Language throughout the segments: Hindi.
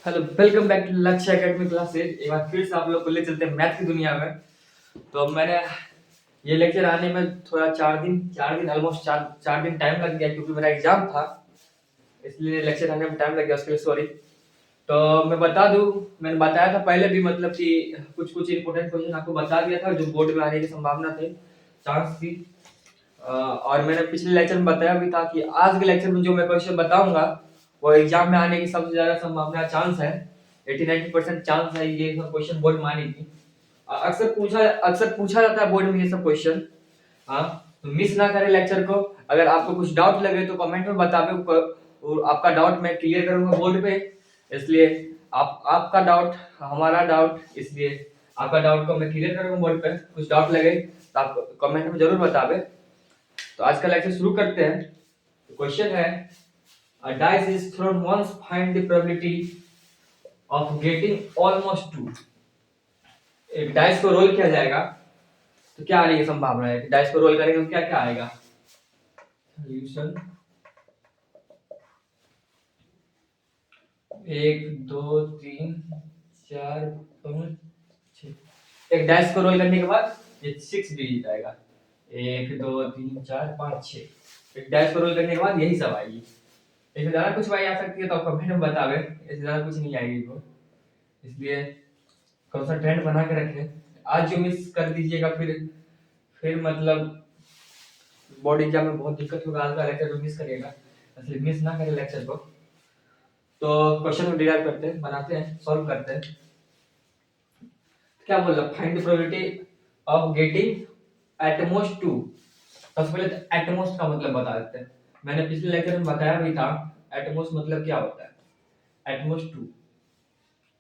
हेलो, वेलकम बैक टू लक्ष्य एकेडमी क्लासेज। एक बार फिर से आप लोग को ले चलते हैं मैथ की दुनिया में। तो अब मैंने ये लेक्चर आने में थोड़ा चार दिन ऑलमोस्ट चार दिन टाइम लग गया, क्योंकि मेरा एग्जाम था, इसलिए लेक्चर आने में टाइम लग गया। उसके लिए सॉरी। तो मैं बता दूं, मैंने बताया था पहले भी, मतलब कि कुछ कुछ इंपॉर्टेंट क्वेश्चन आपको बता दिया था जो बोर्ड में आने की संभावना थी, चांस थी। और मैंने पिछले लेक्चर में बताया भी था कि आज के लेक्चर में जो मैं क्वेश्चन बताऊंगा वो एग्जाम में आने की सबसे ज्यादा संभावना चांस है। 80-90% चांस है ये सब क्वेश्चन बोर्ड में आने की। अक्सर पूछा जाता है बोर्ड में ये सब क्वेश्चन। हाँ, तो मिस ना करें लेक्चर को। अगर आपको कुछ डाउट लगे तो कमेंट में बतावे, और आपका डाउट मैं क्लियर करूंगा बोर्ड पे। इसलिए आपका डाउट हमारा डाउट, इसलिए आपका डाउट को मैं क्लियर करूंगा बोर्ड पे। कुछ डाउट लगे तो आप कमेंट में जरूर बतावे। तो आज का लेक्चर शुरू करते हैं। तो क्वेश्चन है, a dice is thrown once, find the probability of getting almost two। एक डाइस को रोल किया जाएगा तो क्या आने की संभावना है? डाइस को रोल करेंगे तो क्या क्या आएगा? सॉल्यूशन 1 2 3 4 5 6। एक डाइस को रोल करने के बाद ये 6 डिजिट आएगा। 1 2 3 4 5 6। एक डाइस को रोल करने के बाद यही सब आएगी। इससे ज्यादा कुछ भाई आ सकती है तो कमेंट में बतावे। इससे ज्यादा कुछ नहीं आएगी तो, इसलिए कौन सा ट्रेंड बना के रखें। आज जो मिस कर दीजिएगा फिर मतलब बोर्ड एग्जाम में बहुत दिक्कत होगा। आज का लेक्चर जो मिस करिएगा, इसलिए मिस ना करें लेक्चर को। तो क्वेश्चन को डिराइव करते हैं, बनाते हैं, सॉल्व करते हैं। क्या बोल रहा, find the probability of getting at most two. सबसे पहले तो एटमोस्ट का मतलब बता देते हैं। मैंने पिछले लेक्चर में बताया भी था एटमोस्ट मतलब क्या होता है। At most two,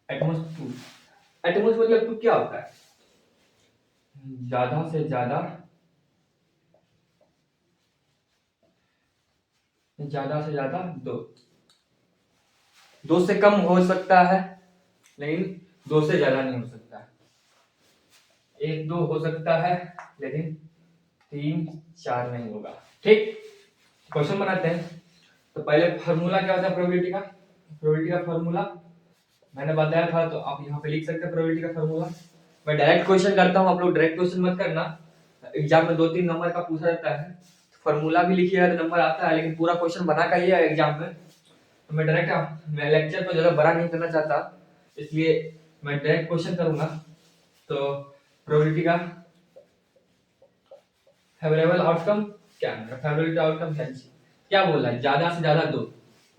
at most two, at most मतलब टू क्या होता है? ज्यादा से ज्यादा, ज्यादा से ज्यादा दो से कम हो सकता है, लेकिन दो से ज्यादा नहीं हो सकता है। 1 2 हो सकता है, लेकिन 3 4 नहीं होगा। ठीक, क्वेश्चन बनाते हैं। तो पहले फार्मूला क्या होता है प्रोबेबिलिटी का? प्रोबेबिलिटी का फार्मूला मैंने बताया था, तो आप यहाँ पे लिख सकते हैं प्रोबेबिलिटी का फार्मूला। मैं डायरेक्ट क्वेश्चन करता हूँ, आप लोग डायरेक्ट क्वेश्चन मत करना। एग्जाम में 2-3 नंबर का पूछा जाता है, फार्मूला भी लिखिएगा तो नंबर आता है, लेकिन पूरा क्वेश्चन बना कर आइएगा एग्जाम में। तो मैं लेक्चर को ज्यादा बड़ा नहीं करना चाहता, इसलिए मैं डायरेक्ट क्वेश्चन करूंगा। तो प्रोबेबिलिटी का फेवरेबल आउटकम क्या है? फेवरेबल आउटकम क्या बोल रहा है? ज्यादा से ज्यादा दो,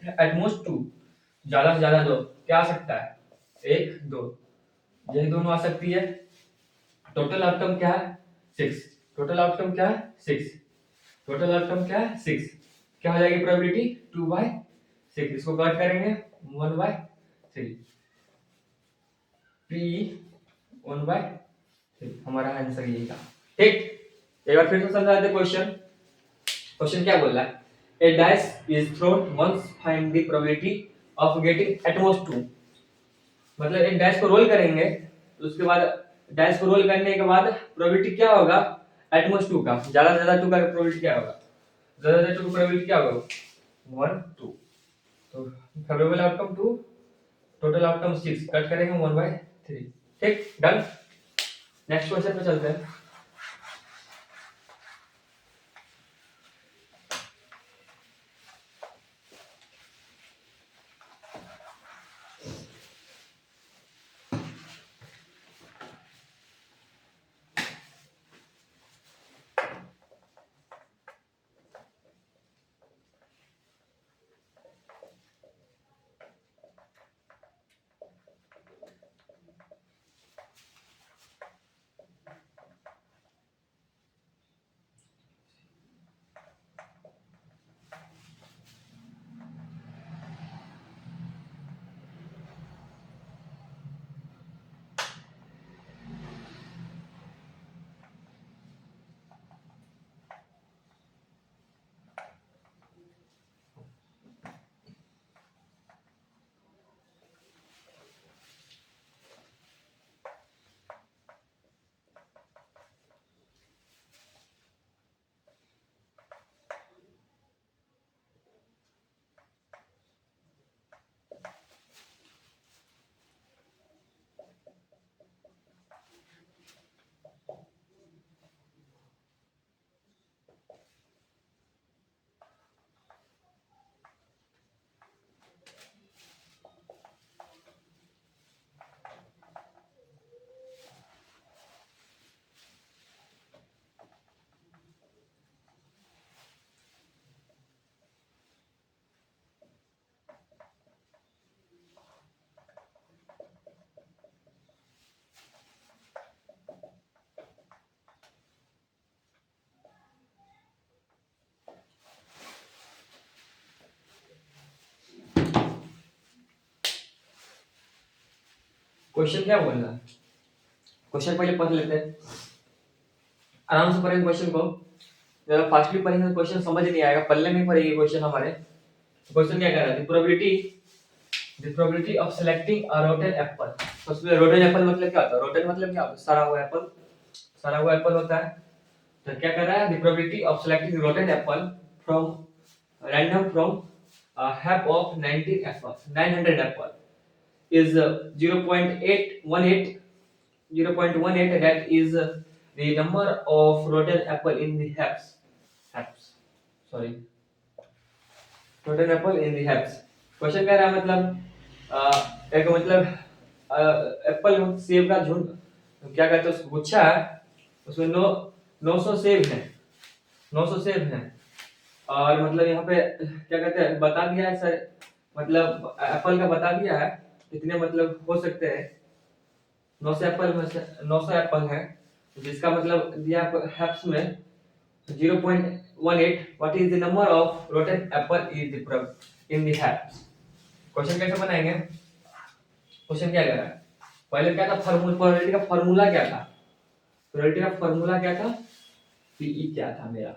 एटमोस्ट टू। ज्यादा से ज्यादा दो क्या आ सकता है? 1 2, यही दोनों आ सकती है। टोटल आउटकम क्या है? 6। टोटल आउटकम क्या है? 6। टोटल आउटकम क्या है? 6। क्या हो जाएगी प्रोबेबिलिटी? 2/6। इसको कट करेंगे 1/3, पी 1/3। हमारा आंसर यही था। ठीक, एक बार फिर से समझाते क्वेश्चन। क्वेश्चन क्या बोल रहा है? A dice is thrown once, find the probability of getting at most two. मतलब एक डाइस को रोल करेंगे, उसके बाद डाइस को रोल करने के बाद प्रोबेबिलिटी क्या होगा एटमोस्ट टू का? ज्यादा से ज्यादा टू का प्रोबेबिलिटी क्या होगा? ज्यादा से ज्यादा टू का प्रोबेबिलिटी क्या होगा? 1 2। तो favourable outcome 2, total outcome 6, cut करेंगे 1/3। ठीक, डन। नेक्स्ट क्वेश्चन पे चलते हैं। क्वेश्चन क्या बोल रहा है, क्वेश्चन पहले पढ़ लेते हैं, आराम से पढ़ेंगे क्वेश्चन को। जरा फास्टली पढ़ेंगे तो क्वेश्चन समझ नहीं आएगा, पल्ले में पढ़ेंगे क्वेश्चन हमारे। क्वेश्चन क्या कह रहा है, the probability of selecting a rotten Apple. तो उसमें रोटेन एप्पल मतलब क्या होता है, रोटेन मतलब क्या होता है, सड़ा हुआ एप्पल, सड़ा हुआ एप्पल होता है। तो क्या कर रहा है, the probability of selecting rotten Apple from random from a heap of 900 apple is 0.818, 0.18, that is the number of rotten apple in the heaps, sorry, rotten apple in the heaps। Question कह रहा है मतलब एक मतलब एप्पल सेब का झुंड, क्या कहते हैं उसको, गुच्छा है, उसमें 900 सेब है, 900 सेब है। और मतलब यहाँ पे क्या कहते हैं बता दिया है सर, मतलब एप्पल का बता दिया है कितने मतलब हो सकते हैं। 900 एप्पल में से 900 एप्पल है, जिसका मतलब दिया हैप्स में 0.18, what is the number of rotten apple in the HEPS. Question कैसे बनाएंगे, क्वेश्चन क्या कह रहा है, पहले क्या था फार्मूला, प्रोबेबिलिटी का फार्मूला क्या था, प्रोबेबिलिटी का फार्मूला क्या था, पीई क्या था मेरा,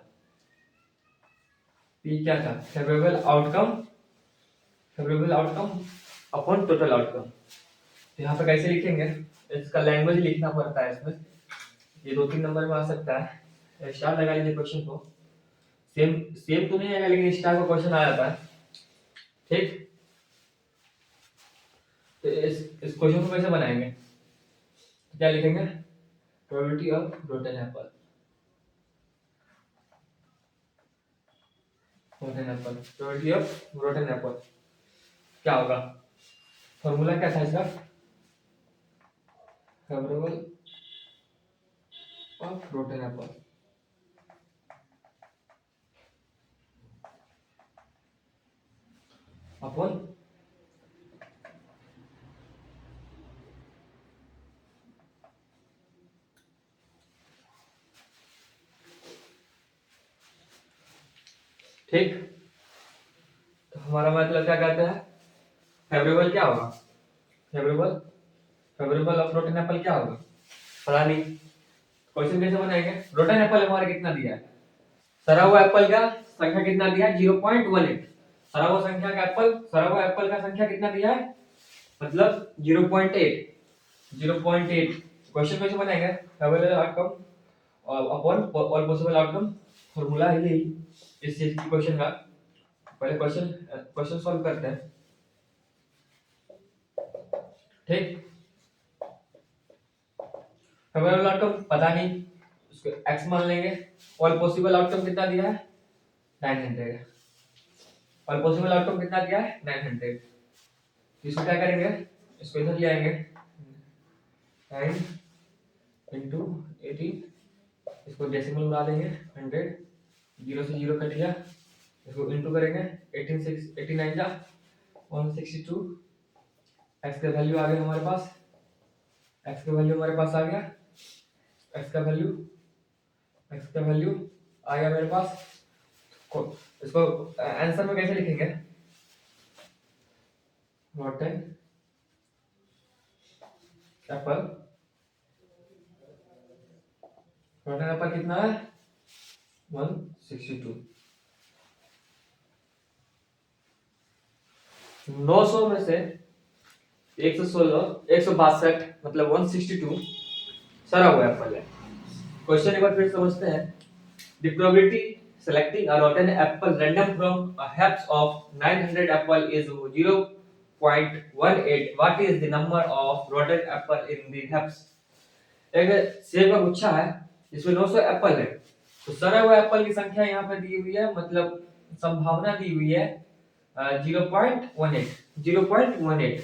पी क्या था, favourable outcome, favourable outcome upon total outcome. तो यहाँ पे कैसे लिखेंगे, इसका लैंग्वेज लिखना पड़ता है इसमें, ये 2-3 नंबर में आ सकता है। स्टार लगा लीजिए क्वेश्चन को, सेम सेम तो नहीं आएगा लेकिन स्टार का क्वेश्चन आ जाता है, ठीक। तो इस क्वेश्चन को कैसे बनाएंगे, तो क्या लिखेंगे, probability of rotten Apple, rotten Apple, probability of rotten Apple क्या होगा, फॉर्मूला क्या था इसका, favourable of rotten Apple upon ठीक। तो हमारा मतलब क्या कहते हैं, फेवरेबल क्या होगा, favourable, favourable of rotten Apple क्या होगा, पता नहीं। क्वेश्चन कैसे बनाएंगे, रोटेन एप्पल हमारे कितना दिया है, सड़ा हुआ एप्पल का संख्या कितना दिया है, 0.18, सड़ा हुआ संख्या का एप्पल, सड़ा हुआ एप्पल का संख्या कितना दिया है, मतलब 0.8, 0.8। क्वेश्चन कैसे बनाएंगे, favourable outcome upon all possible outcome, formula है यही इस चीज की क्वेश्चन का। पहले क्वेश्चन क्वेश्चन सॉल्व करते हैं, ठीक। फेवरेबल आउटकम पता नहीं, उसको x मान लेंगे, ऑल पॉसिबल आउटकम कितना दिया है 900, ऑल पॉसिबल आउटकम कितना दिया है 900। इसको क्या करेंगे, इसको इधर ले आएंगे, 9 इंटू 18, इसको डेसिमल उड़ा देंगे 100, 0 से 0 कट गया, इसको इंटू करेंगे 18 6 89 जा 162, x का वैल्यू आ गया हमारे पास, x का वैल्यू हमारे पास आ गया, x का वैल्यू, x का वैल्यू आ गया मेरे पास। इसको आंसर में कैसे लिखेंगे, रोटेन एप्पल, रोटेन एप्पल कितना है 162, 900 में से 116 162 मतलब 162 सड़ा हुआ एप्पल है। क्वेश्चन एक बार फिर समझते हैं, the probability selecting a rotten apple random from a heaps of 900 apple is 0.18, what is the number of rotten apple in the heaps। एक सेब का गुच्छा है जिसमें 900 एप्पल है, तो सड़ा हुआ एप्पल की संख्या यहाँ पे दी हुई है, मतलब संभावना दी हुई है 0.18, 0.18।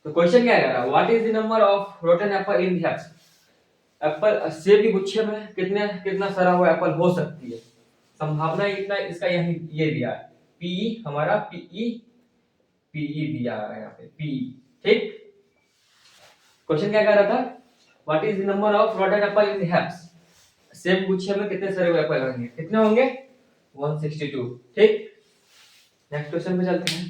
तो क्वेश्चन क्या कह रहा है, what is the number of rotten apple in the heaps, Apple सेब के गुच्छे में कितने कितना सड़ा हुआ एप्पल हो सकती है, संभावना इतना, इसका यही ये दिया है, पीई हमारा पीई, पीई दिया है यहाँ पे पीई, ठीक। क्वेश्चन क्या कह रहा था, what is the number of rotten apple in the heaps, सेब गुच्छे में कितने सड़े हुए एप्पल होंगे, कितने होंगे 162, ठीक। नेक्स्ट क्वेश्चन पे चलते हैं,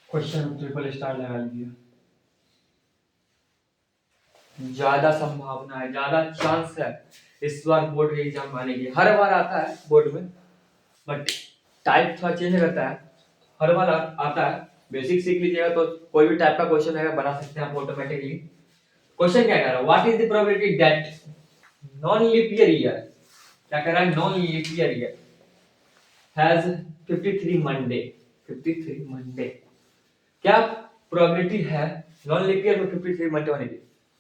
क्वेश्चन ट्रिपल स्टार लगा लीजिए। ज्यादा संभावना है, ज्यादा चांस है इस बार बोर्ड के एग्जाम आने की। हर बार आता है बोर्ड में, बट टाइप थोड़ा चेंज रहता है। हर बार आता है। बेसिक सीख लीजिएगा तो कोई भी टाइप का क्वेश्चन आएगा बना सकते हैं आप ऑटोमेटिकली। क्वेश्चन क्या कह रहा है, what is the probability that non leap year, क्या कह रहा है, non leap year has 53 Monday. 53 Monday, क्या प्रोबेबिलिटी है नॉन लीप ईयर में 53 मंडे होने की।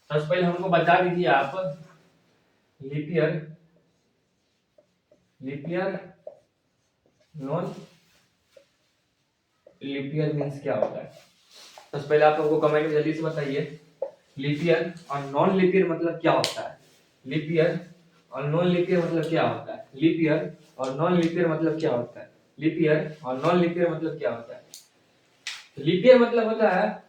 सबसे पहले हमको बता दीजिए आप, leap year non leap year means क्या होता है। सबसे पहले आप हमको कमेंट में जल्दी से बताइए, लीप ईयर और नॉन लीप ईयर मतलब क्या होता है। लीप ईयर और नॉन लीप ईयर मतलब क्या होता है। लीप ईयर और नॉन लीप ईयर मतलब क्या होता है। लीप ईयर और नॉन लीप ईयर मतलब क्या होता है। लीप ईयर मतलब होता है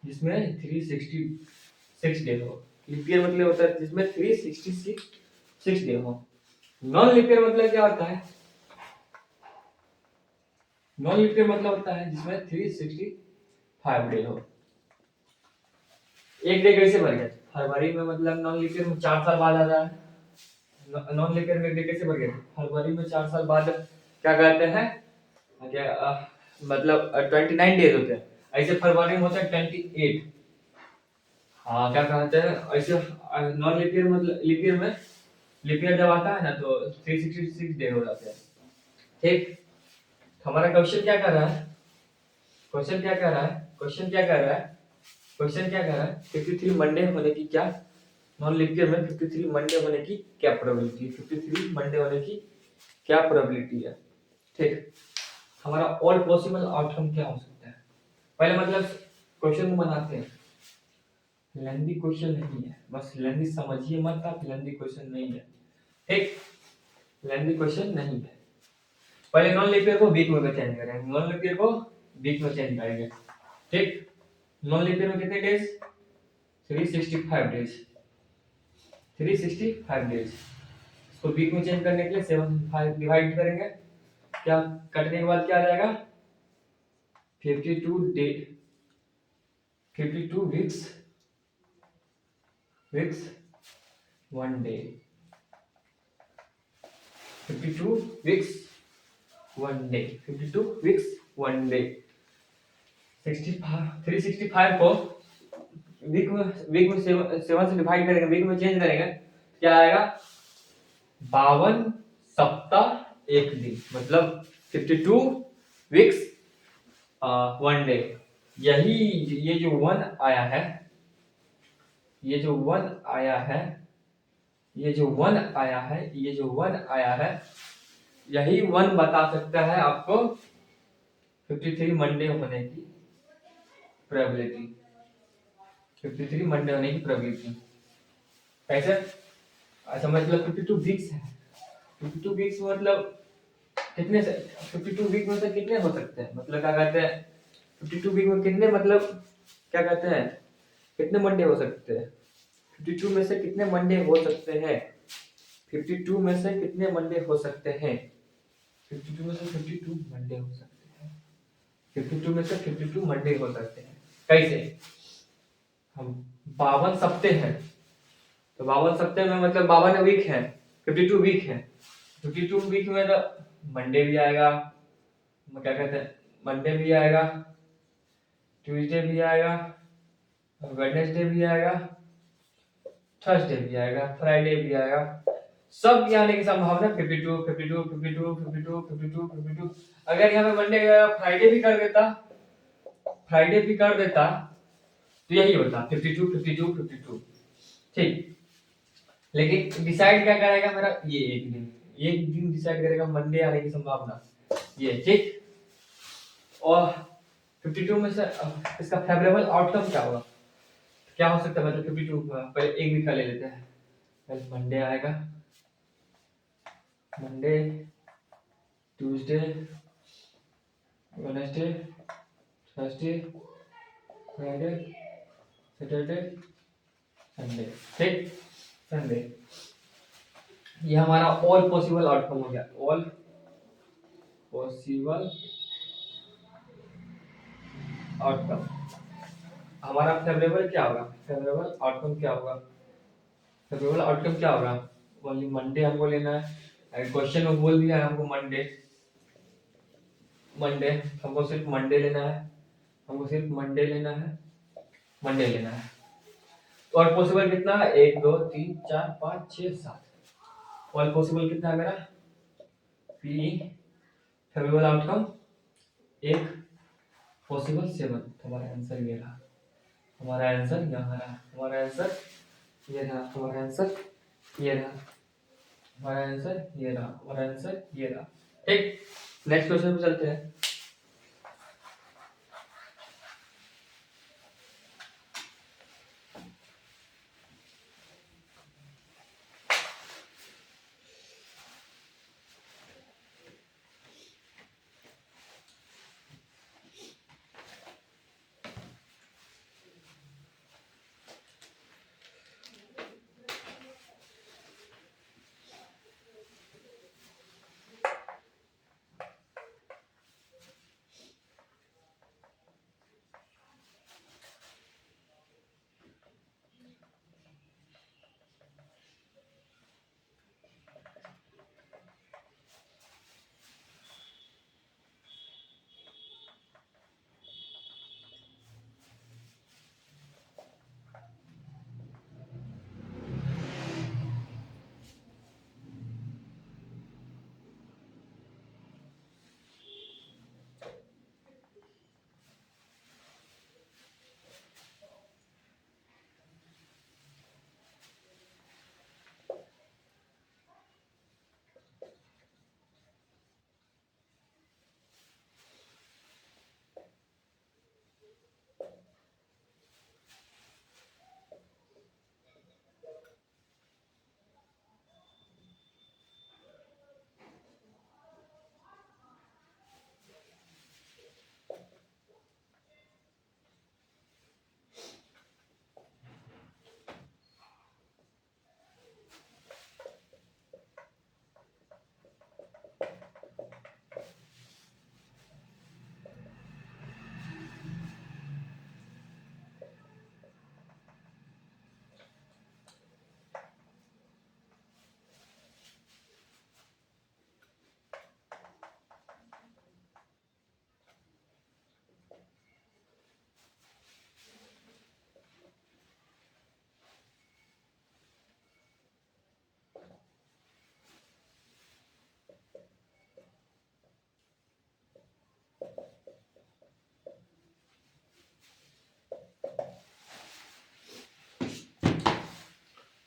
जिसमें 366 डे हो। लीप ईयर मतलब होता है जिसमें 366 डे हो। नॉन लीप ईयर मतलब क्या होता है, नॉन लीप ईयर मतलब होता है जिसमें 365 डे हो। एक डे कैसे बढ़ गया फरवरी में, मतलब नॉन लीप ईयर में 4 साल बाद आ रहा है। नॉन लीप ईयर में एक डे कैसे बढ़ गया फरवरी में 4 साल बाद, क्या कहते हैं, क्या मतलब 29 डेज होते हैं। ऐसे फरवरी में होता है 28। हाँ क्या कहते हैं ऐसे। नॉन लीप ईयर मतलब लीप ईयर में, लीप ईयर जब आता है ना तो 366 डे हो जाते हैं। ठीक, हमारा क्वेश्चन क्या कर रहा है, क्वेश्चन क्या कह रहा है, क्वेश्चन क्या कह रहा है, क्वेश्चन क्या कह रहा है, 53 मंडे होने की क्या, नॉन लीप ईयर में 53 मंडे होने की क्या प्रोबेबिलिटी, 53 मंडे होने की क्या प्रोबेबिलिटी है। ठीक, हमारा ऑल पॉसिबल आउटकम क्या हो सकता है। पहले मतलब क्वेश्चन को बनाते हैं। लेंदी क्वेश्चन नहीं है, बस लेंदी समझिए मत आप, लेंदी क्वेश्चन नहीं है। ठीक, लेंदी क्वेश्चन नहीं है। पहले नॉन लीप ईयर को वीक में चेंज करेंगे, नॉन लीप ईयर को वीक में चेंज करेंगे। ठीक, नॉन लीप ईयर में कितने डेज, 365 डेज, 365 डेज। इसको वीक में चेंज करने के लिए 7 5 डिवाइड करेंगे, क्या कटने के बाद क्या आ जाएगा, 52 day, 52 weeks, weeks 1 day, 52 weeks 1 day, 52 weeks 1 day. 65 365 को वीक में 7 से डिवाइड करेंगे, वीक में चेंज करेंगे, क्या आएगा, 52 सप्ताह एक दिन, मतलब 52 वीक्स 1 डे। यही ये जो 1 आया है, ये जो 1 आया है, ये जो 1 आया है, ये जो 1 आया है, यही 1 बता सकता है आपको 53 मंडे होने की प्रोबेबिलिटी, 53 मंडे होने की प्रोबेबिलिटी। कैसे, अच्छा मतलब 52 वीक्स है, 52 वीक्स मतलब कितने से, 52 वीक में से कितने हो सकते हैं, मतलब क्या कहते हैं 52 वीक में कितने, मतलब क्या कहते हैं कितने मंडे हो सकते हैं, 52 में से कितने मंडे हो सकते हैं, 52 में से कितने मंडे हो सकते हैं, 52 में से 52 मंडे हो सकते हैं, 52 में से 52 मंडे हो सकते हैं। कैसे, हम 52 सप्ते हैं, तो 52 सप्ते में मतलब 52 वीक है, 52 वीक है, 52 वीक में तो मंडे भी आएगा, क्या कहते हैं मंडे भी आएगा, ट्यूसडे भी आएगा, वेडनेसडे भी आएगा, थर्सडे भी आएगा, फ्राइडे भी आएगा, सब ये आने की संभावना 52, 52, 52, 52, 52, 52। अगर यहाँ पे मंडे फ्राइडे भी कर देता, फ्राइडे भी कर देता तो यही होता 52, 52, 52। ठीक, लेकिन डिसाइड क्या करेगा मेरा, ये एक दिन डिसाइड करेगा मंडे आने की संभावना ये। ठीक, और 52 में से इसका फेवरेबल आउटकम क्या होगा, क्या हो सकता है, मतलब 52 पहले एक वीक का ले लेते हैं। पहले मंडे आएगा, Monday, Tuesday, Wednesday, Thursday, Friday, Saturday, Sunday. ठीक, संडे, ये हमारा ऑल पॉसिबल आउटकम हो गया, ऑल पॉसिबल आउटकम। हमारा फेवरेबल क्या होगा, फेवरेबल आउटकम क्या होगा, फेवरेबल आउटकम क्या होगा, ओनली मंडे हमको लेना है। क्वेश्चन में बोल दिया है हमको मंडे, मंडे हमको सिर्फ मंडे लेना है, हमको सिर्फ मंडे लेना है, मंडे लेना है। तो और पॉसिबल कितना है, 1 2 3 4 5 6 7। ऑल पॉसिबल कितना है मेरा, पी फेवरेबल आउटकम 1, पॉसिबल 7। हमारा आंसर ये रहा, हमारा आंसर यहाँ रहा, हमारा आंसर ये रहा, हमारा आंसर ये रहा, हमारा आंसर ये रहा, हमारा आंसर ये रहा। ठीक, नेक्स्ट क्वेश्चन पे चलते हैं।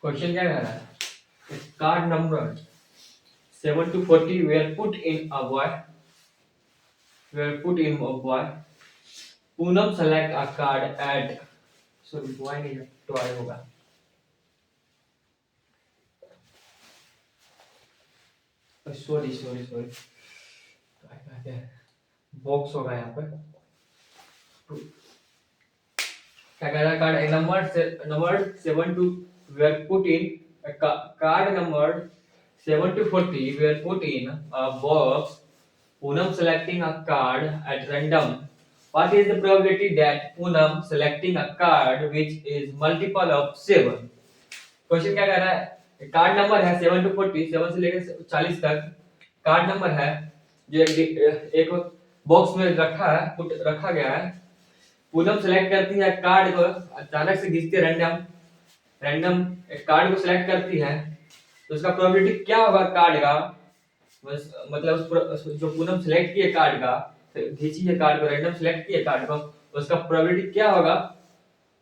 क्वेश्चन क्या कह रहा है, card number 7 to 40 were put in a boy, were put in a boy. Poonam select a card at, sorry boy नहीं है तो आए होगा, सॉरी सॉरी सॉरी, बॉक्स होगा यहाँ पर। क्या कह रहा है, card number 7 to were put in card number 7 to 40 were put in a box. Poonam selecting a card at random. What is the probability that Poonam selecting a card which is multiple of 7? Question क्या कह रहा है, कार्ड नंबर है 7 to 40, 7 से लेकर 40 तक कार्ड नंबर है जो एक बॉक्स में रखा है, रखा गया है। पूनम सेलेक्ट करती है कार्ड को, अचानक से घिसती है रैंडम, रैंडम एक कार्ड को सिलेक्ट करती है तो उसका प्रोबेबिलिटी क्या होगा कार्ड का, बस मतलब जो पूनम सिलेक्ट किए कार्ड का, खींची है कार्ड को, रैंडम सिलेक्ट किए कार्ड को, उसका प्रोबेबिलिटी क्या होगा,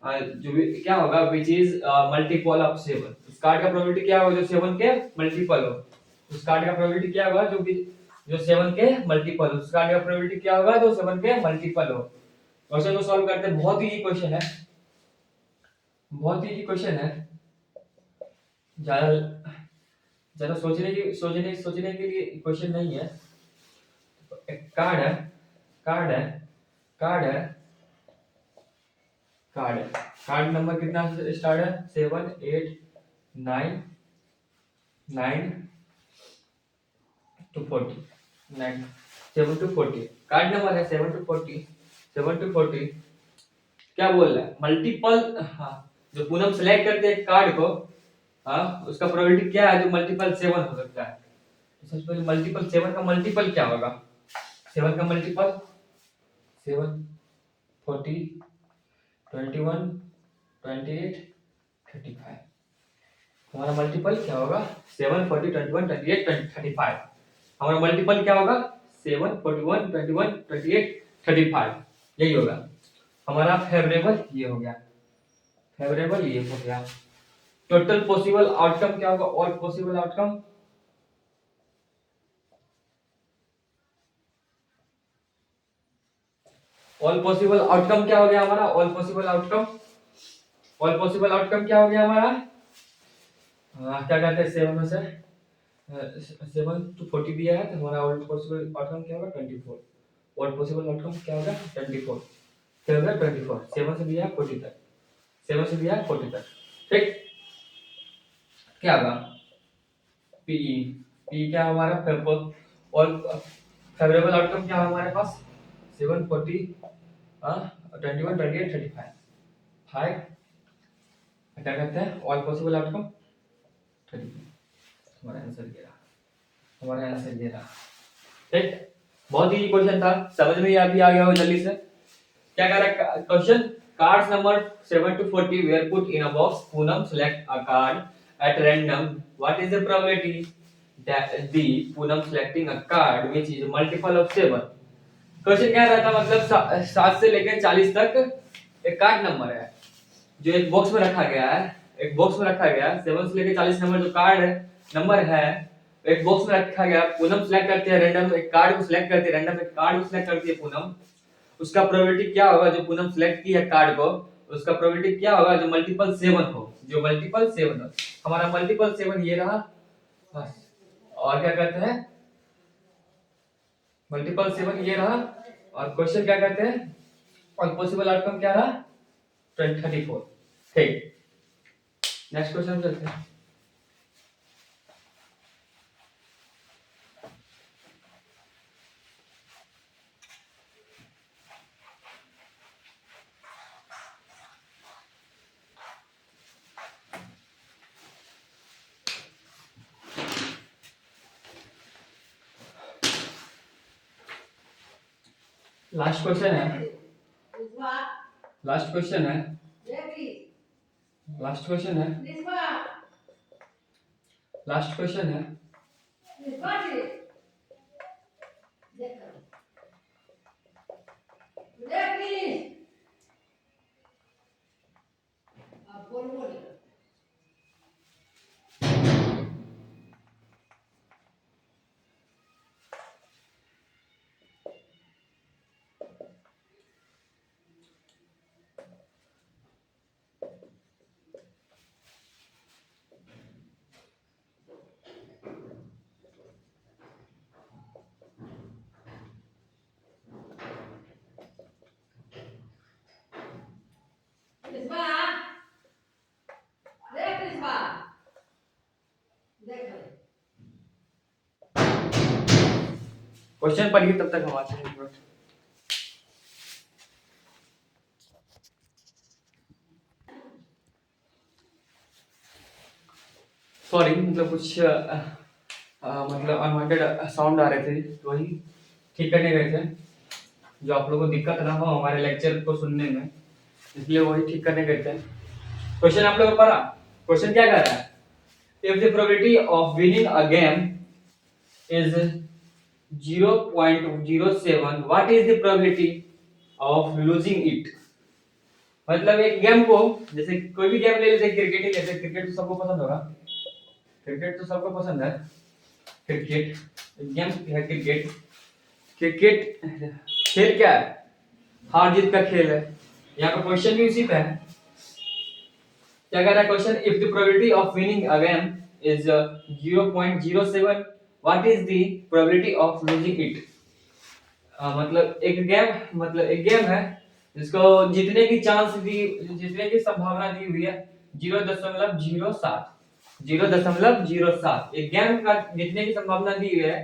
जो भी क्या होगा विच इज मल्टीपल ऑफ 7। उस कार्ड का प्रोबेबिलिटी क्या होगा जो 7 के मल्टीपल हो, उस कार्ड का प्रोबेबिलिटी क्या होगा जो 7 के मल्टीपल, उस कार्ड का प्रोबेबिलिटी क्या होगा जो 7 के मल्टीपल हो। क्वेश्चन को सॉल्व करते हैं, बहुत ही क्वेश्चन है, बहुत ही क्वेश्चन है, ज्यादा ज्यादा सोचने के लिए क्वेश्चन नहीं है। एक कार्ड है, कार्ड है, कार्ड है, कार्ड है, कार्ड नंबर कितना से स्टार्ट है, 7 8 9 9 to 40, 9 7 to 40 कार्ड नंबर है 7 to 40, 7 to 40। क्या बोल रहा है मल्टीपल, हाँ जो पूनम सेलेक्ट करते हैं कार्ड को, हाँ उसका प्रोबेबिलिटी क्या है जो मल्टीपल 7 हो सकता है। तो सबसे पहले मल्टीपल 7 का मल्टीपल क्या होगा, 7 का मल्टीपल 7 40 21 28 35, हमारा मल्टीपल क्या होगा 7 40 21 28 35, हमारा मल्टीपल क्या होगा 7 41 21 28 35, यही होगा हमारा फेवरेबल, ये हो गया फेवरेबल, ये हो गया। टोटल पॉसिबल आउटकम क्या होगा, all possible outcome, all possible outcome क्या हो गया हमारा, all possible outcome, all possible outcome क्या हो गया हमारा, क्या कहते हैं 7 में से 7 to 40 दिया है तो हमारा ऑल पॉसिबल आउटकम क्या होगा 24, ऑल पॉसिबल आउटकम क्या होगा 24, क्या होगा 24, 7 से दिया है 40 तक, 7 से दिया है 40 तक, ठीक। क्या होगा पीई, पी क्या हमारा और फेवरेबल आउटकम क्या है हमारे पास 7 40 21 28 35 5, क्या कहते हैं ऑल पॉसिबल आउटकम 30, हमारा आंसर ये रहा, हमारा आंसर ये रहा, ठीक। बहुत ही क्वेश्चन था, समझ में अभी आ गया हो जल्दी से। क्या कह रहा है question, cards number 7 to 40 were put in a box, Poonam select a card at random, what is the probability that the Poonam selecting a card which is multiple of 7। Question क्या रहता, मतलब 7 से लेकर 40 तक एक कार्ड नंबर है जो एक बॉक्स में रखा गया है, एक बॉक्स में रखा गया है, 7 से लेकर 40 नंबर जो कार्ड है नंबर है एक बॉक्स में रखा गया, पूनम सिलेक्ट करते हैं रैंडम एक कार्ड को सिलेक्ट करते हैं, रैंडम एक कार्ड को सिलेक्ट करती है पूनम, उसका प्रोबेबिलिटी क्या होगा जो पूनम सिलेक्ट की है कार्ड को, उसका प्रोबेबिलिटी क्या होगा जो मल्टीपल 7 हो, जो मल्टीपल 7 हो, हमारा मल्टीपल 7 ये रहा बस। और क्या कहते हैं मल्टीपल 7 ये रहा, और क्वेश्चन क्या कहते हैं और पॉसिबल आउटकम क्या रहा 34, ठीक। नेक्स्ट क्वेश्चन चलते हैं। लास्ट क्वेश्चन है, लास्ट क्वेश्चन है, लास्ट क्वेश्चन है, लास्ट क्वेश्चन है। क्वेश्चन पढ़िए तब तक हम आते हैं। सॉरी मतलब कुछ मतलब अनवांटेड साउंड आ रहे थे तो वही ठीक करने गए थे, जो आप लोगों को दिक्कत ना हो हमारे लेक्चर को सुनने में, इसलिए वही ठीक करने गए थे। क्वेश्चन आप लोगों को पढ़ा, क्वेश्चन क्या कर रहा है, if the probability of winning a game is 0.07, what is the probability of losing it. मतलब एक गेम को, जैसे कोई भी गेम ले लेते, क्रिकेट ही लेते, क्रिकेट तो सबको पसंद होगा, क्रिकेट तो सबको पसंद है, क्रिकेट गेम है, क्रिकेट क्रिकेट खेल क्या है, हार जीत का खेल है। यहाँ का क्वेश्चन भी उसी पे है। क्या कह रहा है question, if the probability of winning a game is 0.07, what is the probability of losing it. मतलब एक गेम है जिसको जीतने की चांस दी, जीतने की संभावना दी हुई है 0.07, 0.07। एक गेम का जीतने की संभावना दी हुई है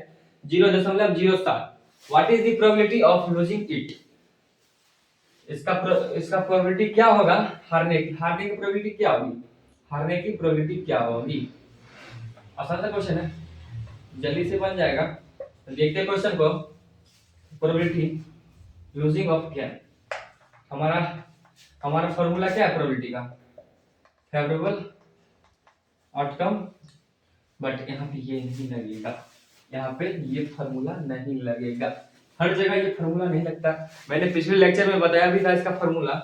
0.07। What is the probability of losing it. इसका प्रोबेबिलिटी क्या होगा, हारने की प्रोबेबिलिटी क्या होगी, हारने की प्रोबेबिलिटी क्या होगी। आसान सा क्वेश्चन है, जल्दी से बन जाएगा। तो देखते हैं क्वेश्चन को। प्रोबेबिलिटी लूजिंग ऑफ गेम, हमारा फॉर्मूला क्या है प्रोबेबिलिटी का, फेवरेबल आउटकम। बट यहाँ पे ये नहीं लगेगा, यहाँ पे ये फॉर्मूला नहीं लगेगा, हर जगह ये फॉर्मूला नहीं लगता। मैंने पिछले लेक्चर में बताया भी था इसका फॉर्मूला,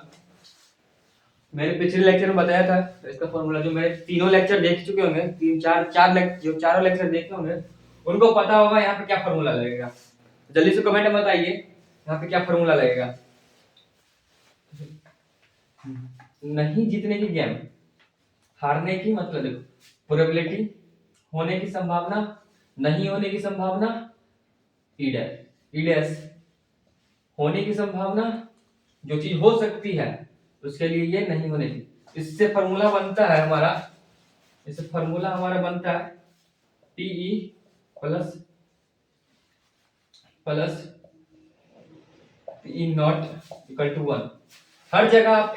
मैंने पिछले लेक्चर में बताया था इसका फॉर्मूला। जो मेरे तीनों लेक्चर देख चुके होंगे, जो चारों लेक्चर देखे होंगे, उनको पता होगा यहाँ पे क्या फॉर्मूला लगेगा। जल्दी से कमेंट में बताइए यहाँ पे क्या फॉर्मूला लगेगा। नहीं जीतने की गेम, हारने की मतलब देखो, प्रोबेबिलिटी, होने की संभावना, नहीं होने की संभावना, ईडेस, होने की संभावना, जो चीज हो सकती है उसके लिए ये नहीं होने की। इससे फॉर्मूला बनता है हमारा, इससे फॉर्मूला हमारा बनता है PE plus PE not equal to 1। हर जगह आप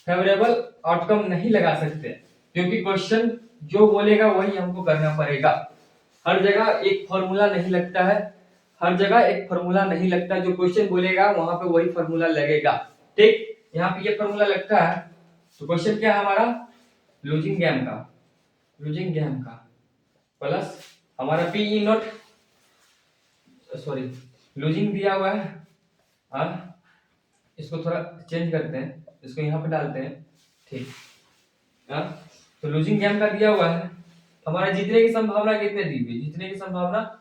फेवरेबल आउटकम नहीं लगा सकते, क्योंकि क्वेश्चन जो बोलेगा वही हमको करना पड़ेगा। हर जगह एक फॉर्मूला नहीं लगता है, हर जगह एक फॉर्मूला नहीं लगता, जो क्वेश्चन बोलेगा वहां पे वही फॉर्मूला लगेगा। ठीक, यहाँ पे ये फॉर्मूला लगता है। तो क्वेश्चन क्या है हमारा, लूजिंग गेम का प्लस हमारा PE नॉट, सॉरी लूजिंग दिया हुआ है, इसको थोड़ा चेंज करते हैं, इसको यहाँ पे डालते हैं। ठीक, तो लूजिंग गेम का दिया हुआ है, हमारा जीतने की संभावना कितने दी हुई, जीतने की संभावना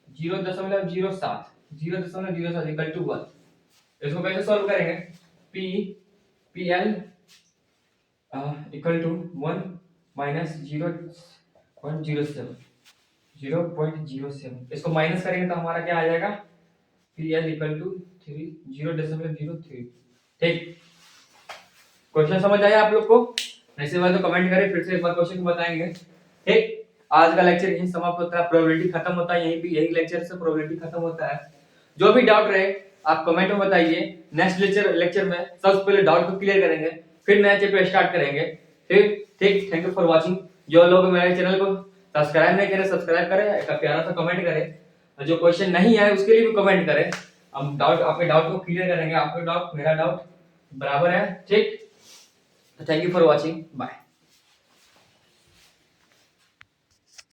0.07, 0.07 इक्वल टू 1। इसको कैसे सॉल्व करेंगे, PL इक्वल टू 1 माइनस 0.07, 0.07। इसको माइनस करेंगे तो हमारा क्या आ जाएगा, PL इक्वल टू 0.03। ठीक, क्वेश्चन समझ आया आप लोग को, ऐसे बात तो कमेंट करें, फिर से एक बार क्वेश्चन को बताएंगे। ठीक, आज का लेक्चर यहीं समाप्त होता है, प्रोबेबिलिटी खत्म होता है, यही लेक्चर से प्रोबेबिलिटी खत्म होता है। जो भी डाउट रहे आप कमेंट में बताइए, नेक्स्ट लेक्चर में सबसे पहले डाउट को क्लियर करेंगे, फिर नया चैप्टर स्टार्ट करेंगे। ठीक, थैंक यू फॉर वाचिंग। जो लोग मेरे चैनल को सब्सक्राइब नहीं करे, सब्सक्राइब करें, एक प्यारा सा कमेंट करें, जो क्वेश्चन नहीं है उसके लिए भी कमेंट करें। हम आपके डाउट को क्लियर करेंगे, आपका डाउट मेरा डाउट बराबर है। ठीक, thank you for watching, bye.